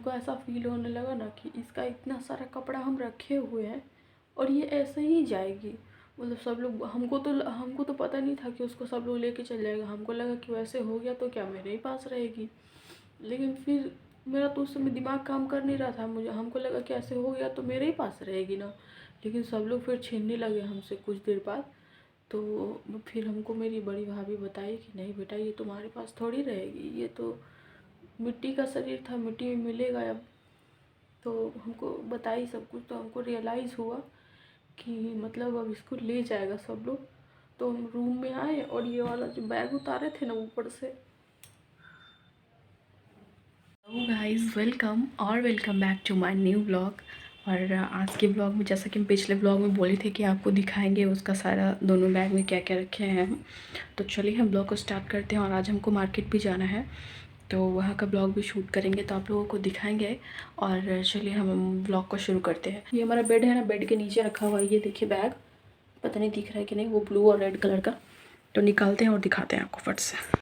हमको ऐसा फील होने लगा ना कि इसका इतना सारा कपड़ा हम रखे हुए हैं और ये ऐसे ही जाएगी। मतलब सब लोग, हमको तो पता नहीं था कि उसको सब लोग लेके चल जाएगा। हमको लगा कि वैसे हो गया तो क्या मेरे ही पास रहेगी। लेकिन फिर मेरा तो उस समय दिमाग काम कर नहीं रहा था। हमको लगा कि ऐसे हो गया तो मेरे ही पास रहेगी ना। लेकिन सब लोग फिर छीनने लगे हमसे कुछ देर बाद। तो फिर हमको मेरी बड़ी भाभी बताई कि नहीं बेटा, ये तुम्हारे पास थोड़ी रहेगी, ये तो मिट्टी का शरीर था, मिट्टी में मिलेगा अब। तो हमको बताई सब कुछ, तो हमको रियलाइज़ हुआ कि मतलब अब इसको ले जाएगा सब लोग। तो हम रूम में आए और ये वाला जो बैग उतारे थे ना ऊपर से। Hello guys, welcome back to my new vlog. और आज के ब्लॉग में, जैसा कि हम पिछले ब्लॉग में बोले थे कि आपको दिखाएंगे उसका सारा दोनों बैग में क्या क्या रखे हैं हम। तो चलिए हम ब्लॉग को स्टार्ट करते हैं। और आज हमको मार्केट भी जाना है, तो वहाँ का ब्लॉग भी शूट करेंगे, तो आप लोगों को दिखाएंगे। और चलिए हम ब्लॉग को शुरू करते हैं। ये हमारा बेड है ना, बेड के नीचे रखा हुआ है, ये देखिए बैग। पता नहीं दिख रहा है कि नहीं, वो ब्लू और रेड कलर का। तो निकालते हैं और दिखाते हैं आपको फट से।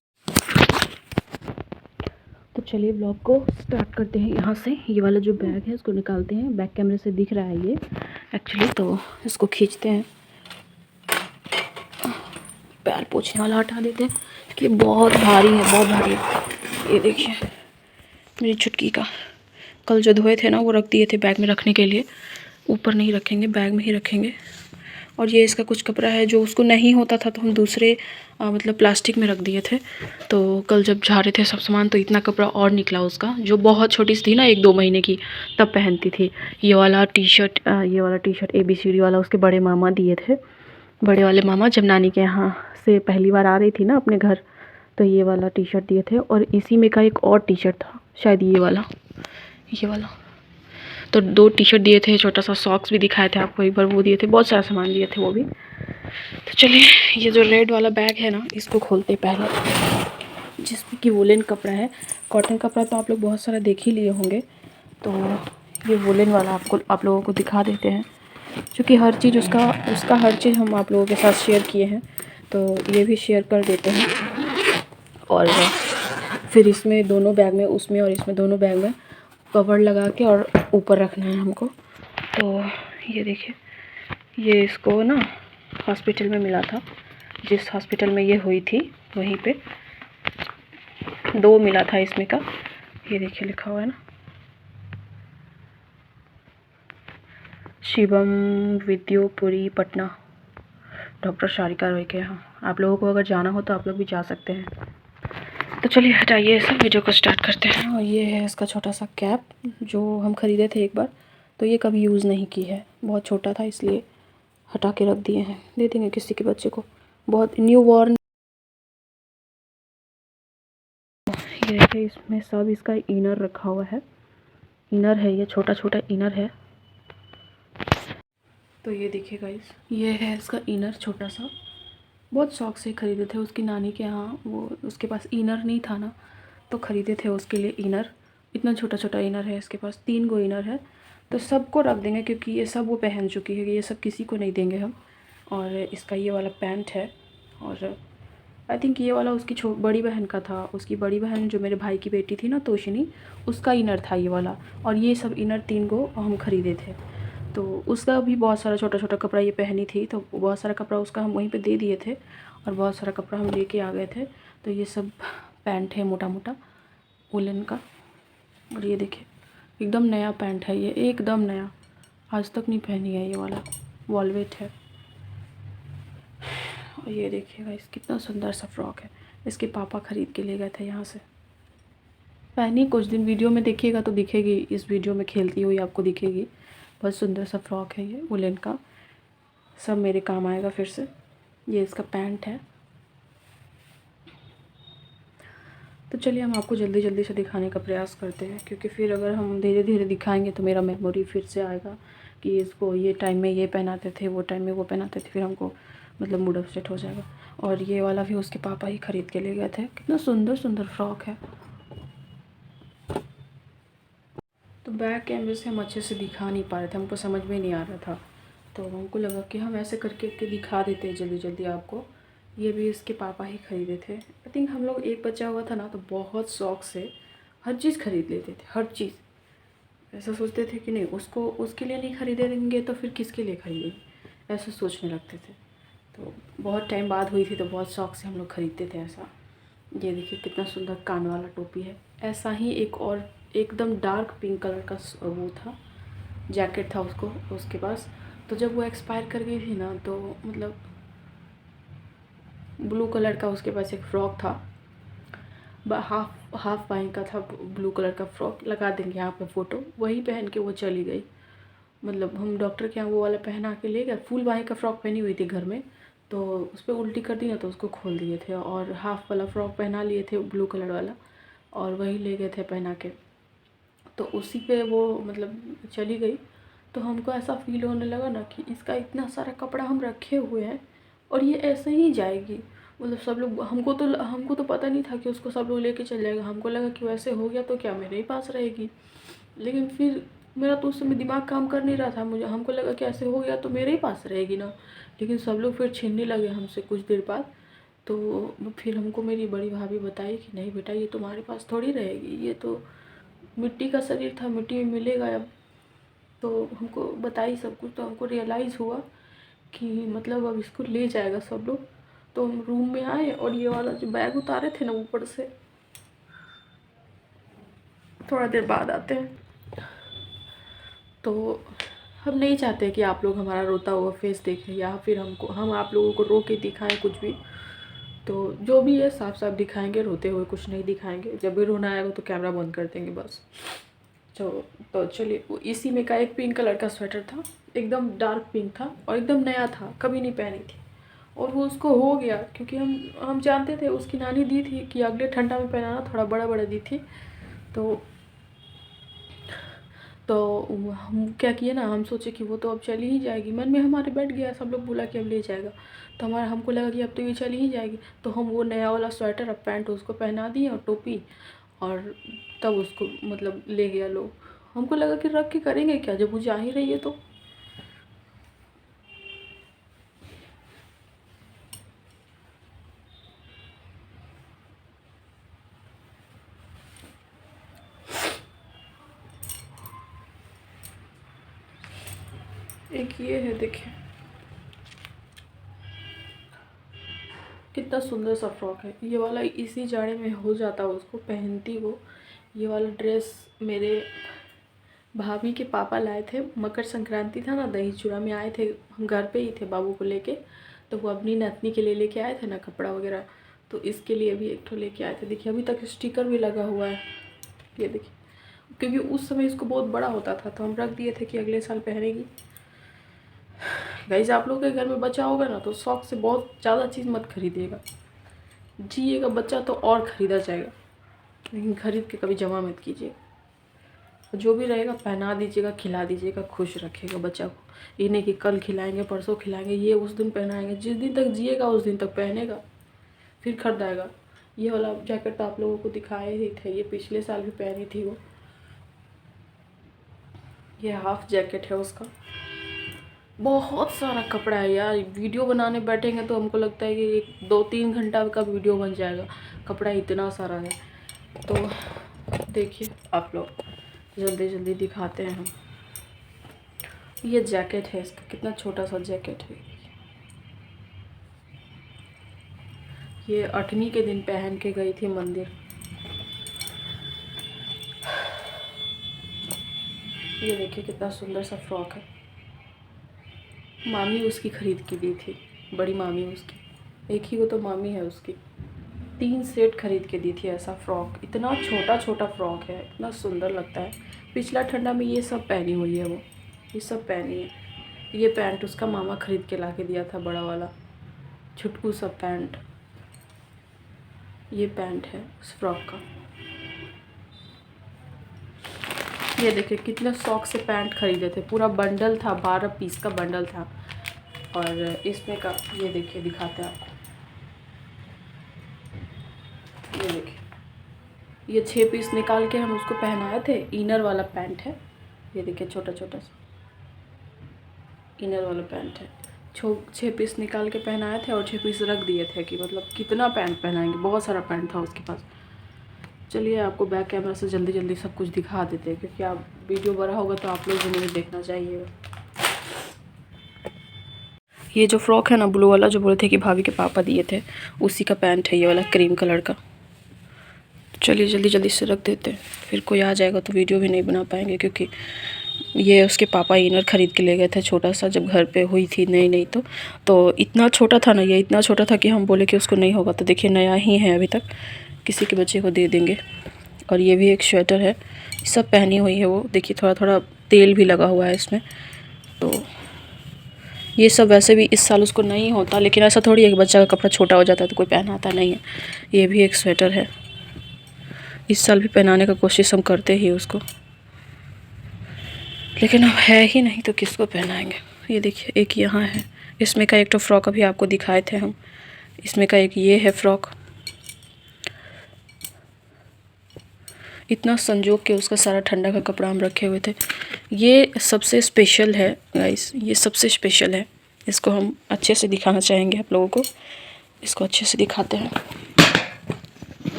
तो चलिए ब्लॉग को स्टार्ट करते हैं यहाँ से। ये वाला जो बैग है इसको निकालते हैं। बैक कैमरे से दिख रहा है ये एक्चुअली, तो इसको खींचते हैं। पैर पोछने वाला हटा देते हैं कि बहुत भारी है, बहुत भारी है। ये देखिए मेरी छुटकी का, कल जो धोए थे ना वो रख दिए थे बैग में रखने के लिए। ऊपर नहीं रखेंगे, बैग में ही रखेंगे। और ये इसका कुछ कपड़ा है जो उसको नहीं होता था, तो हम दूसरे मतलब प्लास्टिक में रख दिए थे। तो कल जब झाड़े थे सब सामान, तो इतना कपड़ा और निकला उसका, जो बहुत छोटी सी थी ना, 1-2 महीने की, तब पहनती थी। ये वाला टी शर्ट ABCD वाला उसके बड़े मामा दिए थे। बड़े वाले मामा जब नानी के यहाँ से पहली बार आ रही थी ना अपने घर, तो ये वाला टी शर्ट दिए थे। और इसी में का एक और टी शर्ट था शायद, ये वाला। तो 2 टी शर्ट दिए थे, छोटा सा सॉक्स भी दिखाए थे आपको एक बार, वो दिए थे। बहुत सारा सामान दिए थे वो भी। तो चलिए ये जो रेड वाला बैग है ना, इसको खोलते पहले, जिसमें कि वुलन कपड़ा है। कॉटन कपड़ा तो आप लोग बहुत सारा देख ही लिए होंगे। तो ये वुलन वाला आप लोगों को दिखा देते हैं, क्योंकि हर चीज़ उसका हर चीज़ हम आप लोगों के साथ शेयर किए हैं, तो ये भी शेयर कर देते हैं। और फिर इसमें दोनों बैग में, उसमें और इसमें दोनों बैग में कवर लगा के और ऊपर रखना है हमको। तो ये देखिए, ये इसको ना हॉस्पिटल में मिला था, जिस हॉस्पिटल में ये हुई थी वहीं पे 2 मिला था इसमें का। ये देखिए लिखा हुआ है ना, शिवम विद्योपुरी पटना, डॉक्टर शारिका रॉय के यहाँ। आप लोगों को अगर जाना हो तो आप लोग भी जा सकते हैं। तो चलिए हटाइए, इस वीडियो को स्टार्ट करते हैं। और ये है इसका छोटा सा कैप, जो हम ख़रीदे थे एक बार, तो ये कभी यूज़ नहीं की है, बहुत छोटा था इसलिए हटा के रख दिए हैं। दे देंगे किसी के बच्चे को, बहुत न्यू बॉर्न। ये देखिए इसमें सब इसका इनर रखा हुआ है। इनर है, ये छोटा छोटा इनर है। तो ये देखिए गाइस, ये है इसका इनर छोटा सा। बहुत शौक से ख़रीदे थे उसकी नानी के यहाँ, वो उसके पास इनर नहीं था ना, तो ख़रीदे थे उसके लिए इनर। इतना छोटा छोटा इनर है इसके पास, 3 गो इनर है। तो सबको रख देंगे, क्योंकि ये सब वो पहन चुकी है, ये सब किसी को नहीं देंगे हम। और इसका ये वाला पैंट है। और आई थिंक ये वाला उसकी बड़ी बहन का था। उसकी बड़ी बहन जो मेरे भाई की बेटी थी ना, तोशिनी, उसका इनर था ये वाला। और ये सब इनर 3 गो हम ख़रीदे थे। तो उसका भी बहुत सारा छोटा छोटा कपड़ा ये पहनी थी, तो बहुत सारा कपड़ा उसका हम वहीं पे दे दिए थे, और बहुत सारा कपड़ा हम लेके आ गए थे। तो ये सब पैंट है मोटा मोटा वुलन का। और ये देखिए एकदम नया पैंट है ये, एकदम नया, आज तक नहीं पहनी है ये वाला, वॉलवेट है। और ये देखिएगा इस कितना सुंदर सा फ्रॉक है, इसके पापा ख़रीद के ले गए थे यहाँ से। पहनी कुछ दिन, वीडियो में देखिएगा तो दिखेगी, इस वीडियो में खेलती हुई आपको दिखेगी। बहुत सुंदर सा फ्रॉक है ये वुलन का, सब मेरे काम आएगा फिर से। ये इसका पैंट है। तो चलिए हम आपको जल्दी जल्दी से दिखाने का प्रयास करते हैं, क्योंकि फिर अगर हम धीरे धीरे दिखाएंगे तो मेरा मेमोरी फिर से आएगा कि इसको ये टाइम में ये पहनाते थे, वो टाइम में वो पहनाते थे, फिर हमको मतलब मूड अपसेट हो जाएगा। और ये वाला भी उसके पापा ही ख़रीद के ले गए थे। कितना सुंदर सुंदर फ्रॉक है। तो बैक कैमरे से हम अच्छे से दिखा नहीं पा रहे थे, हमको समझ में नहीं आ रहा था, तो हमको लगा कि हम ऐसे करके दिखा देते हैं जल्दी जल्दी आपको। ये भी इसके पापा ही ख़रीदे थे। आई थिंक हम लोग एक बच्चा हुआ था ना, तो बहुत शौक से हर चीज़ ख़रीद लेते थे, हर चीज़। ऐसा सोचते थे कि नहीं उसको उसके लिए नहीं खरीदेंगे तो फिर किसके लिए खरीदेंगे, ऐसा सोचने लगते थे। तो बहुत टाइम बाद हुई थी तो बहुत शौक से हम लोग ख़रीदते थे ऐसा। ये देखिए कितना सुंदर कान वाला टोपी है। ऐसा ही एक और एकदम डार्क पिंक कलर का वो था, जैकेट था उसको उसके पास। तो जब वो एक्सपायर कर गई थी ना, तो मतलब ब्लू कलर का उसके पास एक फ़्रॉक था, हाफ बाही का था, ब्लू कलर का फ्रॉक। लगा देंगे यहाँ पे फ़ोटो। वही पहन के वो चली गई। मतलब हम डॉक्टर के यहाँ वो वाला पहना के ले गए। फुल बाही का फ़्रॉक पहनी हुई थी घर में, तो उस पर उल्टी कर दी ना, तो उसको खोल दिए थे और हाफ वाला फ़्रॉक पहना लिए थे ब्लू कलर वाला, और वही ले गए थे पहना के। तो उसी पे वो मतलब चली गई। तो हमको ऐसा फील होने लगा ना कि इसका इतना सारा कपड़ा हम रखे हुए हैं और ये ऐसे ही जाएगी। मतलब सब लोग, हमको तो पता नहीं था कि उसको सब लोग लेके चल जाएगा। हमको लगा कि वैसे हो गया तो क्या मेरे ही पास रहेगी। लेकिन फिर मेरा तो उस समय दिमाग काम कर नहीं रहा था। हमको लगा कि ऐसे हो गया तो मेरे ही पास रहेगी ना। लेकिन सब लोग फिर छीनने लगे हमसे कुछ देर बाद। तो फिर हमको मेरी बड़ी भाभी बताई कि नहीं बेटा, ये तुम्हारे पास थोड़ी रहेगी, ये तो मिट्टी का शरीर था, मिट्टी में मिलेगा अब। तो हमको बताई सब कुछ, तो हमको रियलाइज़ हुआ कि मतलब अब इसको ले जाएगा सब लोग। तो हम रूम में आए और ये वाला जो बैग उतारे थे ना ऊपर से, थोड़ा देर बाद आते हैं। तो हम नहीं चाहते कि आप लोग हमारा रोता हुआ फेस देखें या फिर हम आप लोगों को रो के दिखाएं कुछ भी। तो जो भी है साफ साफ दिखाएंगे, रोते हुए कुछ नहीं दिखाएंगे। जब भी रोना आएगा तो कैमरा बंद कर देंगे बस। तो चलिए, वो इसी में का एक पिंक कलर का स्वेटर था, एकदम डार्क पिंक था और एकदम नया था, कभी नहीं पहनी थी। और वो उसको हो गया, क्योंकि हम जानते थे, उसकी नानी दी थी कि अगले ठंडा में पहनाना, थोड़ा बड़ा बड़ा दी थी। तो तो हम क्या किए ना, हम सोचे कि वो तो अब चली ही जाएगी। मन में हमारे बैठ गया, सब लोग बोला कि अब ले जाएगा, तो हमको लगा कि अब तो ये चली ही जाएगी। तो हम वो नया वाला स्वेटर और पैंट उसको पहना दिए और टोपी, और तब उसको मतलब ले गया लोग। हमको लगा कि रख के करेंगे क्या, जब वो जा ही रही है तो। एक ये है, देखिए कितना सुंदर सा फ्रॉक है। ये वाला इसी जाड़े में हो जाता, उसको पहनती वो। ये वाला ड्रेस मेरे भाभी के पापा लाए थे, मकर संक्रांति था ना, दही चूड़ा में आए थे, हम घर पे ही थे बाबू को लेके। तो वो अपनी नतनी के लिए लेके आए थे ना कपड़ा वगैरह, तो इसके लिए भी एक ठो लेके आए थे। देखिए अभी तक स्टिकर भी लगा हुआ है, ये देखिए। क्योंकि उस समय इसको बहुत बड़ा होता था तो हम रख दिए थे कि अगले साल पहनेगी। गाइस, आप लोग के घर में बच्चा होगा ना तो शौक से बहुत ज़्यादा चीज़ मत खरीदिएगा। जिएगा बच्चा तो और ख़रीदा जाएगा, लेकिन खरीद के कभी जमा मत कीजिएगा। जो भी रहेगा पहना दीजिएगा, खिला दीजिएगा, खुश रखिएगा बच्चा को। ये नहीं कि कल खिलाएंगे, परसों खिलाएंगे, ये उस दिन पहनाएंगे। जिस दिन तक जिएगा उस दिन तक पहनेगा, फिर खरीदाएगा। ये वाला जैकेट तो आप लोगों को दिखाए ही थे, ये पिछले साल भी पहनी थी वो। ये हाफ जैकेट है उसका। बहुत सारा कपड़ा है यार, वीडियो बनाने बैठेंगे तो हमको लगता है कि एक 2-3 घंटा का वीडियो बन जाएगा, कपड़ा इतना सारा है। तो देखिए आप लोग, जल्दी जल्दी दिखाते हैं हम। ये जैकेट है इसका, कितना छोटा सा जैकेट है। ये 8वीं के दिन पहन के गई थी मंदिर। ये देखिए कितना सुंदर सा फ्रॉक है, मामी उसकी खरीद के दी थी, बड़ी मामी उसकी। एक ही वो तो मामी है उसकी, 3 सेट खरीद के दी थी ऐसा फ्रॉक। इतना छोटा छोटा फ्रॉक है, इतना सुंदर लगता है। पिछला ठंडा में ये सब पहनी हुई है वो, ये सब पहनी है। ये पैंट उसका मामा खरीद के ला के दिया था, बड़ा वाला छुटकू सा पैंट। ये पैंट है उस फ्रॉक का। ये देखिए कितने शौक से पैंट खरीदे थे, पूरा बंडल था, 12 पीस का बंडल था। और इसमें का ये देखिए, दिखाते हैं आपको। ये देखिए, ये 6 पीस निकाल के हम उसको पहनाए थे। इनर वाला पैंट है, ये देखिए छोटा छोटा सा इनर वाला पैंट है। 6 पीस निकाल के पहनाए थे और 6 पीस रख दिए थे कि मतलब कितना पैंट पहनाएंगे, बहुत सारा पैंट था उसके पास। चलिए आपको बैक कैमरा से जल्दी जल्दी सब कुछ दिखा देते हैं, क्योंकि आप वीडियो बड़ा होगा तो आप लोग भी नहीं देखना चाहिए। ये जो फ्रॉक है ना ब्लू वाला, जो बोले थे कि भाभी के पापा दिए थे, उसी का पैंट है ये वाला क्रीम कलर का। चलिए जल्दी जल्दी से रख देते हैं, फिर कोई आ जाएगा तो वीडियो भी नहीं बना पाएंगे, क्योंकि ये उसके पापा इनर ख़रीद के ले गए थे छोटा सा, जब घर पे हुई थी नई नई। तो इतना छोटा था ना, ये इतना छोटा था कि हम बोले कि उसको नहीं होगा, तो देखिए नया ही है अभी तक, किसी के बच्चे को दे देंगे। और ये भी एक स्वेटर है, सब पहनी हुई है वो, देखिए थोड़ा थोड़ा तेल भी लगा हुआ है इसमें। तो ये सब वैसे भी इस साल उसको नहीं होता, लेकिन ऐसा थोड़ी है कि बच्चा का कपड़ा छोटा हो जाता है तो कोई पहनाता नहीं है। ये भी एक स्वेटर है, इस साल भी पहनाने का कोशिश हम करते ही उसको, लेकिन अब है ही नहीं तो किसको पहनाएंगे। ये देखिए एक यहाँ है, इसमें का एक तो फ्रॉक अभी आपको दिखाए थे हम, इसमें का एक ये है फ्रॉक। इतना संजोग के उसका सारा ठंडा का कपड़ा हम रखे हुए थे। ये सबसे स्पेशल है गाइस, ये सबसे स्पेशल है, इसको हम अच्छे से दिखाना चाहेंगे आप लोगों को, इसको अच्छे से दिखाते हैं।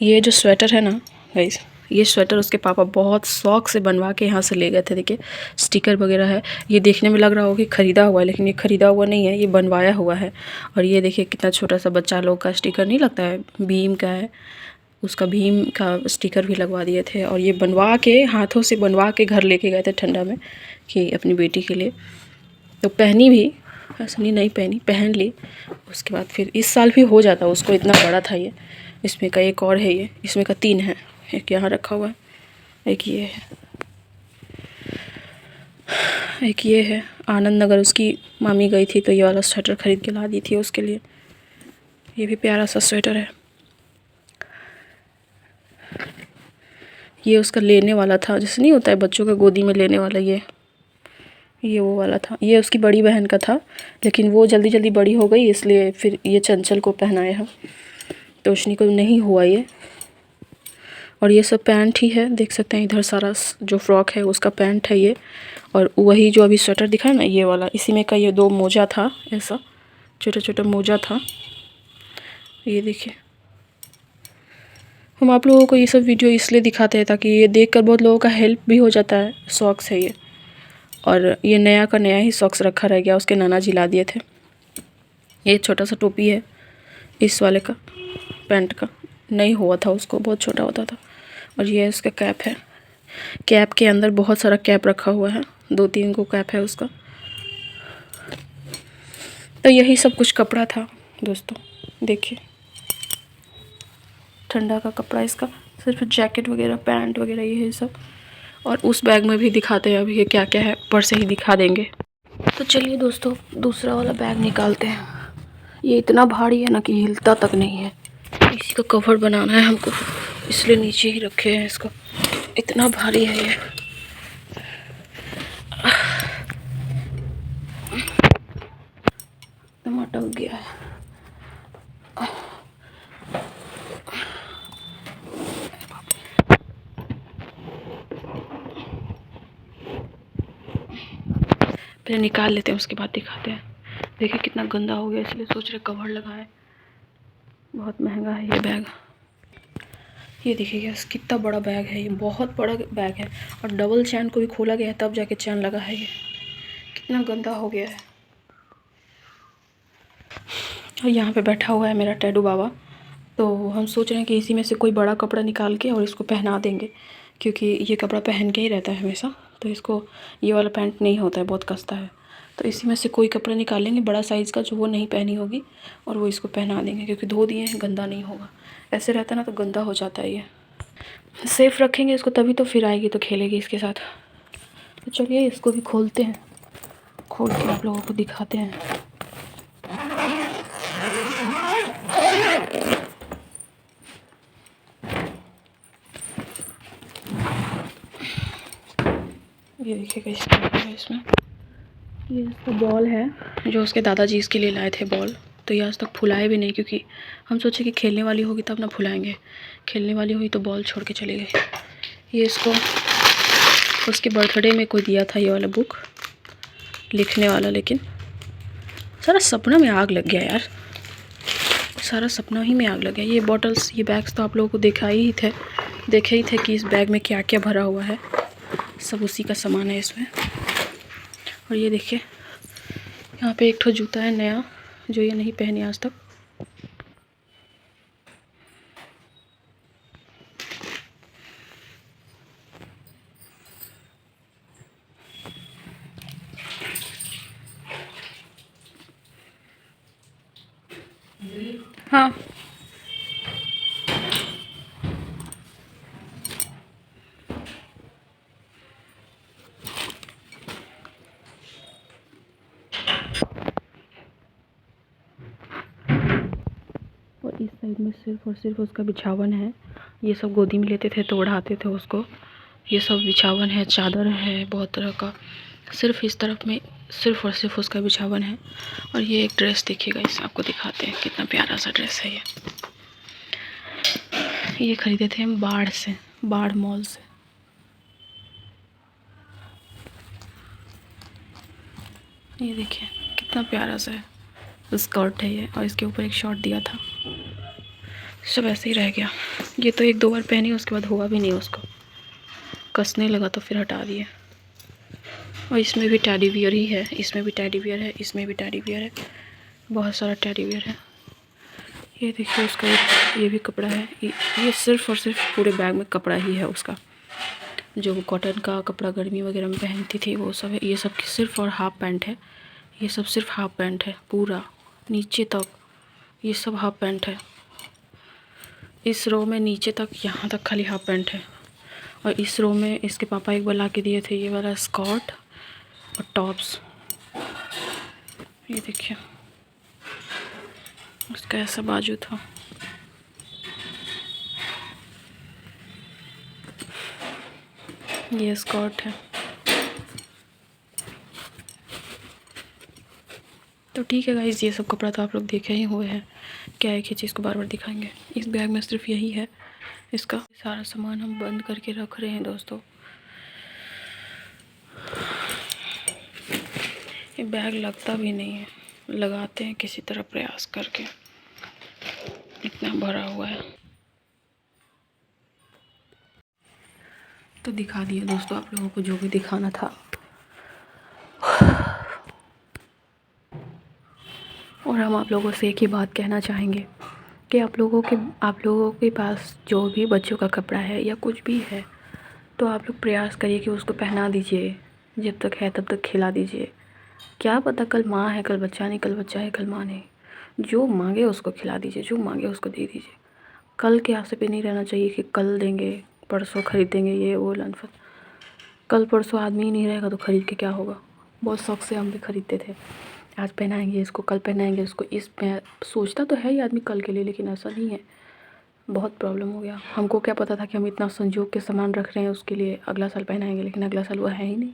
ये जो स्वेटर है ना गाइस, ये स्वेटर उसके पापा बहुत शौक से बनवा के यहाँ से ले गए थे। देखिए स्टिकर वगैरह है, ये देखने में लग रहा होगा कि ख़रीदा हुआ है, लेकिन ये ख़रीदा हुआ नहीं है, ये बनवाया हुआ है। और ये देखिए कितना छोटा सा बच्चा लोग का स्टिकर नहीं लगता है, भीम का है, उसका भीम का स्टिकर भी लगवा दिए थे। और ये बनवा के, हाथों से बनवा के घर लेके गए थे ठंडा में, कि अपनी बेटी के लिए। तो पहनी भी, ऐसा नहीं पहनी, पहन ली। उसके बाद फिर इस साल भी हो जाता उसको, इतना बड़ा था ये। इसमें का एक और है, ये इसमें का 3 है, एक यहाँ रखा हुआ है, एक ये है, एक ये है। आनंद नगर उसकी मामी गई थी तो ये वाला स्वेटर ख़रीद के ला दी थी उसके लिए। ये भी प्यारा सा स्वेटर है। ये उसका लेने वाला था, जैसे नहीं होता है बच्चों के गोदी में लेने वाला, ये वो वाला था। ये उसकी बड़ी बहन का था, लेकिन वो जल्दी जल्दी बड़ी हो गई, इसलिए फिर ये चंचल को पहनाए हम, तोशनी को नहीं हुआ ये। और ये सब पैंट ही है, देख सकते हैं इधर सारा जो फ्रॉक है उसका पैंट है ये। और वही जो अभी स्वेटर दिखा है ना ये वाला, इसी में का ये 2 मोजा था, ऐसा छोटा छोटा मोजा था। ये देखिए, हम आप लोगों को ये सब वीडियो इसलिए दिखाते हैं ताकि ये देखकर बहुत लोगों का हेल्प भी हो जाता है, शौक से ये। और ये नया का नया ही सॉक्स रखा रह गया, उसके नाना जी ला दिए थे। ये छोटा सा टोपी है इस वाले का, पैंट का नहीं हुआ था उसको, बहुत छोटा होता था। और ये उसका कैप है, कैप के अंदर बहुत सारा कैप रखा हुआ है, 2-3 को कैप है उसका। तो यही सब कुछ कपड़ा था दोस्तों, देखिए ठंडा का कपड़ा इसका, सिर्फ जैकेट वगैरह पैंट वगैरह ये है सब। और उस बैग में भी दिखाते हैं अभी ये क्या क्या है, ऊपर से ही दिखा देंगे। तो चलिए दोस्तों दूसरा वाला बैग निकालते हैं। ये इतना भारी है ना कि हिलता तक नहीं है, इसी का कवर बनाना है हमको, इसलिए नीचे ही रखे हैं इसको, इतना भारी है ये। एकदम अटक गया है। पहले निकाल लेते हैं उसके बाद दिखाते हैं। देखिए कितना गंदा हो गया, इसलिए सोच रहे कवर लगाए। बहुत महंगा है ये बैग। ये देखिए कितना बड़ा बैग है, ये बहुत बड़ा बैग है। और डबल चैन को भी खोला गया है तब जाके चैन लगा है। ये कितना गंदा हो गया है। और यहाँ पे बैठा हुआ है मेरा टैडू बाबा, तो हम सोच रहे हैं कि इसी में से कोई बड़ा कपड़ा निकाल के और इसको पहना देंगे, क्योंकि ये कपड़ा पहन के ही रहता है हमेशा, तो इसको ये वाला पैंट नहीं होता है, बहुत कसता है। तो इसी में से कोई कपड़ा निकालेंगे बड़ा साइज़ का, जो वो नहीं पहनी होगी, और वो इसको पहना देंगे, क्योंकि धो दिए हैं, गंदा नहीं होगा। ऐसे रहता है ना तो गंदा हो जाता है। ये सेफ़ रखेंगे इसको तभी तो फिर आएगी तो खेलेगी इसके साथ। तो चलिए इसको भी खोलते हैं, खोल के आप लोगों को दिखाते हैं। ये देखिएगा इसमें ये इसका बॉल है, जो उसके दादाजी इसके लिए लाए थे बॉल। तो ये आज तक फुलाए भी नहीं, क्योंकि हम सोचे कि खेलने वाली होगी तब ना फुलाएंगे, खेलने वाली हुई तो बॉल छोड़ के चली गई। ये इसको उसके बर्थडे में कोई दिया था ये वाला बुक लिखने वाला, लेकिन सारा सपना में आग लग गया यार। सारा सपना ही में आग लगा। ये बॉटल्स, ये बैग्स तो आप लोगों को देखे ही थे कि इस बैग में क्या क्या भरा हुआ है। सब उसी का सामान है इसमें। और ये देखिए यहाँ पे एक ठो जूता है नया, जो ये नहीं पहने आज तक। हाँ, और इस साइड में सिर्फ और सिर्फ उसका बिछावन है। ये सब गोदी में लेते थे तो उड़ाते थे उसको। ये सब बिछावन है, चादर है बहुत तरह का। सिर्फ इस तरफ में सिर्फ और सिर्फ उसका बिछावन है। और ये एक ड्रेस देखिएगा, इसे आपको दिखाते हैं, कितना प्यारा सा ड्रेस है ये खरीदे थे हम बाढ़ मॉल से। ये देखिए कितना प्यारा सा है, स्कर्ट है ये, और इसके ऊपर एक शॉर्ट दिया था। सब ऐसे ही रह गया। ये तो एक दो बार पहनी, उसके बाद हुआ भी नहीं, उसको कसने लगा तो फिर हटा दिए। और इसमें भी टेडी बियर ही है, इसमें भी टेडी बियर है, इसमें भी टेडी बियर है, बहुत सारा टेडी बियर है। ये देखिए उसका ये भी कपड़ा है। ये सिर्फ और सिर्फ पूरे बैग में कपड़ा ही है उसका। जो वो कॉटन का कपड़ा गर्मी वगैरह में पहनती थी वो सब है। ये सब सिर्फ और हाफ पैंट है। ये सब सिर्फ हाफ पैंट है, पूरा नीचे तक ये सब हाफ पैंट है। इस रो में नीचे तक यहाँ तक खाली हाफ पैंट है। और इस रो में इसके पापा एक बार ला के दिए थे ये वाला स्कर्ट और टॉप्स। ये देखिए उसका ऐसा बाजू था। ये स्कर्ट है। तो ठीक है गाइस, ये सब कपड़ा तो आप लोग देखे ही हुए हैं, क्या एक ही चीज़ को बार बार दिखाएंगे। इस बैग में सिर्फ यही है। इसका सारा सामान हम बंद करके रख रहे हैं दोस्तों। ये बैग लगता भी नहीं है, लगाते हैं किसी तरह प्रयास करके। इतना भरा हुआ है। तो दिखा दिया दोस्तों आप लोगों को जो भी दिखाना था। और हम आप लोगों से एक ही बात कहना चाहेंगे कि आप लोगों के पास जो भी बच्चों का कपड़ा है या कुछ भी है, तो आप लोग प्रयास करिए कि उसको पहना दीजिए। जब तक है तब तक खिला दीजिए। क्या पता कल माँ है, कल बच्चा नहीं, कल बच्चा है, कल माँ नहीं। जो मांगे उसको खिला दीजिए, जो मांगे उसको दे दीजिए। कल के आशे पे नहीं रहना चाहिए कि कल देंगे, परसों खरीदेंगे, ये वो लनफन। कल परसों आदमी ही नहीं रहेगा तो ख़रीद के क्या होगा। बहुत शौक से हम भी ख़रीदते थे, आज पहनाएंगे इसको, कल पहनाएंगे उसको। सोचता तो है ही आदमी कल के लिए, लेकिन ऐसा नहीं है। बहुत प्रॉब्लम हो गया। हमको क्या पता था कि हम इतना संजोग के सामान रख रहे हैं उसके लिए, अगला साल पहनाएंगे, लेकिन अगला साल वो है ही नहीं।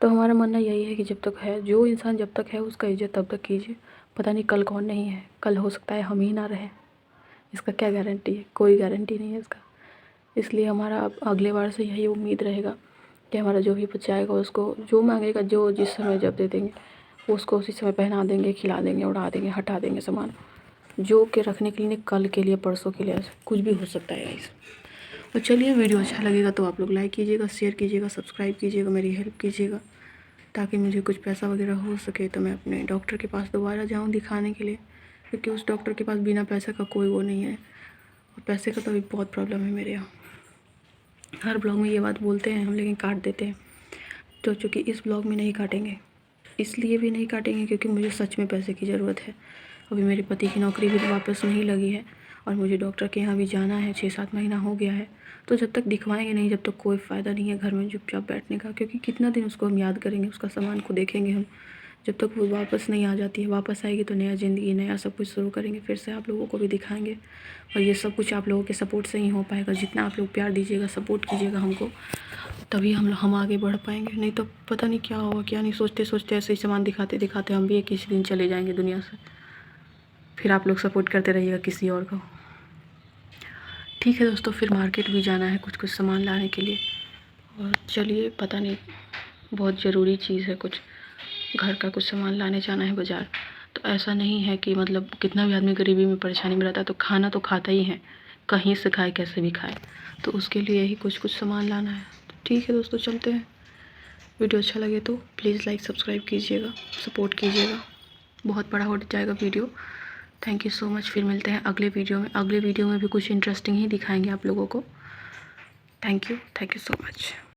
तो हमारा मानना यही है कि जब तक है, जो इंसान जब तक है उसका इज़्ज़त तब तक कीजिए। पता नहीं कल कौन नहीं है, कल हो सकता है हम ही ना रहें। इसका क्या गारंटी है? कोई गारंटी नहीं है इसका। इसलिए हमारा अब अगले बार से यही उम्मीद रहेगा कि हमारा जो भी बच्चा आएगा उसको जो मांगेगा, जो जिस समय जब दे देंगे उसको उसी समय पहना देंगे, खिला देंगे, उड़ा देंगे, हटा देंगे सामान। जो के रखने के लिए, कल के लिए, परसों के लिए, कुछ भी हो सकता है गाइस। तो चलिए, वीडियो अच्छा लगेगा तो आप लोग लाइक कीजिएगा, शेयर कीजिएगा, सब्सक्राइब कीजिएगा, मेरी हेल्प कीजिएगा, ताकि मुझे कुछ पैसा वगैरह हो सके तो मैं अपने डॉक्टर के पास दोबारा जाऊँ दिखाने के लिए। क्योंकि उस डॉक्टर के पास बिना पैसे का कोई वो नहीं है, और पैसे का तो अभी बहुत प्रॉब्लम है मेरे यहाँ। हर ब्लॉग में ये बात बोलते हैं हम, लेकिन काट देते हैं। तो चूँकि इस ब्लॉग में नहीं काटेंगे, इसलिए भी नहीं काटेंगे क्योंकि मुझे सच में पैसे की ज़रूरत है। अभी मेरे पति की नौकरी भी वापस नहीं लगी है, और मुझे डॉक्टर के यहाँ भी जाना है। 6-7 महीना हो गया है। तो जब तक दिखवाएंगे नहीं, जब तक कोई फ़ायदा नहीं है घर में चुपचाप बैठने का। क्योंकि कितना दिन उसको हम याद करेंगे, उसका सामान को देखेंगे हम, जब तक वो वापस नहीं आ जाती है। वापस आएगी तो नया ज़िंदगी, नया सब कुछ शुरू करेंगे, फिर से आप लोगों को भी दिखाएंगे। और ये सब कुछ आप लोगों के सपोर्ट से ही हो पाएगा। जितना आप लोग प्यार दीजिएगा, सपोर्ट कीजिएगा हमको, तभी हम आगे बढ़ पाएंगे। नहीं तो पता नहीं क्या होगा क्या नहीं। सोचते सोचते ऐसे ही सामान दिखाते दिखाते हम भी एक किसी दिन चले जाएंगे दुनिया से। फिर आप लोग सपोर्ट करते रहिएगा किसी और को। ठीक है दोस्तों, फिर मार्केट भी जाना है कुछ सामान लाने के लिए। और चलिए, पता नहीं बहुत ज़रूरी चीज़ है, कुछ घर का कुछ सामान लाने जाना है बाज़ार। तो ऐसा नहीं है कि मतलब कितना भी आदमी गरीबी में परेशानी में रहता है तो खाना तो खाता ही है, कहीं से खाए कैसे भी खाए, तो उसके लिए ही कुछ कुछ सामान लाना है। तो ठीक है दोस्तों, चलते हैं। वीडियो अच्छा लगे तो प्लीज़ लाइक सब्सक्राइब कीजिएगा, सपोर्ट कीजिएगा। बहुत बड़ा हो जाएगा video. Thank you so much. फिर मिलते हैं अगले वीडियो में। अगले वीडियो में भी कुछ इंटरेस्टिंग ही दिखाएंगे आप लोगों को। Thank you so much.